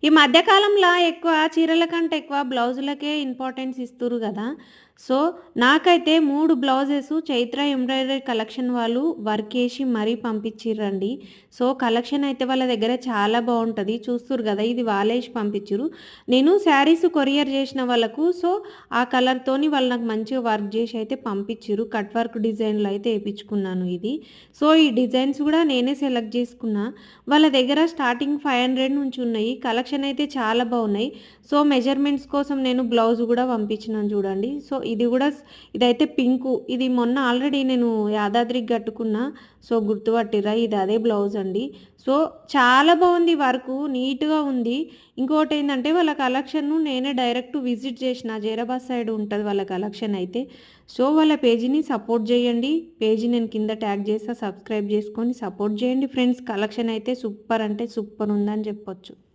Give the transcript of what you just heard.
ఈ మధ్య కాలంలో ఎక్కువ చీరల కంటే ఎక్కువ బ్లౌజులకే ఇంపార్టెన్స్ ఇస్తుర్రు గదా! సో, నాకైతే 3 బ్లౌజెస్ చైత్ర ఎంబ్రాయిడరీ కలెక్షన్ వాళ్ళు వర్కేసి మరీ పంపించిర్రండి. సో, కలెక్షన్ అయితే వాళ్ళ దగ్గర చాలా బావుంటది. చూస్తుర్రు గదా! ఇది వాళ్ళేసి పంపించిర్రు. నేను శారీస్ కొరియర్ చేసిన వాళ్ళకు సో, ఆ కలర్‌తోని వాళ్ళు నాకు మంచిగా వర్క్ జేసి అయితే పంపించిర్రు. కట్ వర్క్ డిజైన్‌లో అయితే ఏపించుకున్నాను ఇది. సో, ఈ డిజైన్స్ గూడా నేనే సెలెక్ట్ జేసుకున్నా. వాళ్ళ దగ్గర స్టార్టింగ్ 500 నుంచి ఉన్నాయి. కలెక్షన్ అయితే చాలా బాగున్నాయి. సో, మెజర్‌మెంట్స్ కోసం నేను బ్లౌజ్ గూడా పంపించినాను చూడండి. సో, ఇది గూడా ఇదైతే పింకు. ఇది మొన్న ఆల్రెడీ నేను యాదాద్రికి గట్టుకున్నా. సో, గుర్తుపట్టిర్రా? ఇది అదే బ్లౌజ్ అండి. సో, చాలా బాగుంది వర్కు. నీట్‌గా ఉంది. ఇంకోటేందంటే వాళ్ళ కలెక్షన్‌ను నేనే డైరెక్ట్ విజిట్ చేసిన. జైరాబాద్ సైడ్ ఉంటది వాళ్ళ కలెక్షన్ అయితే. సో, వాళ్ళ పేజీని సపోర్ట్ చేయండి. పేజీ నేను కింద ట్యాగ్ చేస్తా. సబ్స్క్రైబ్ చేసుకొని సపోర్ట్ చేయండి ఫ్రెండ్స్. కలెక్షన్ అయితే సూపర్ అంటే సూపర్ ఉందని చెప్పొచ్చు.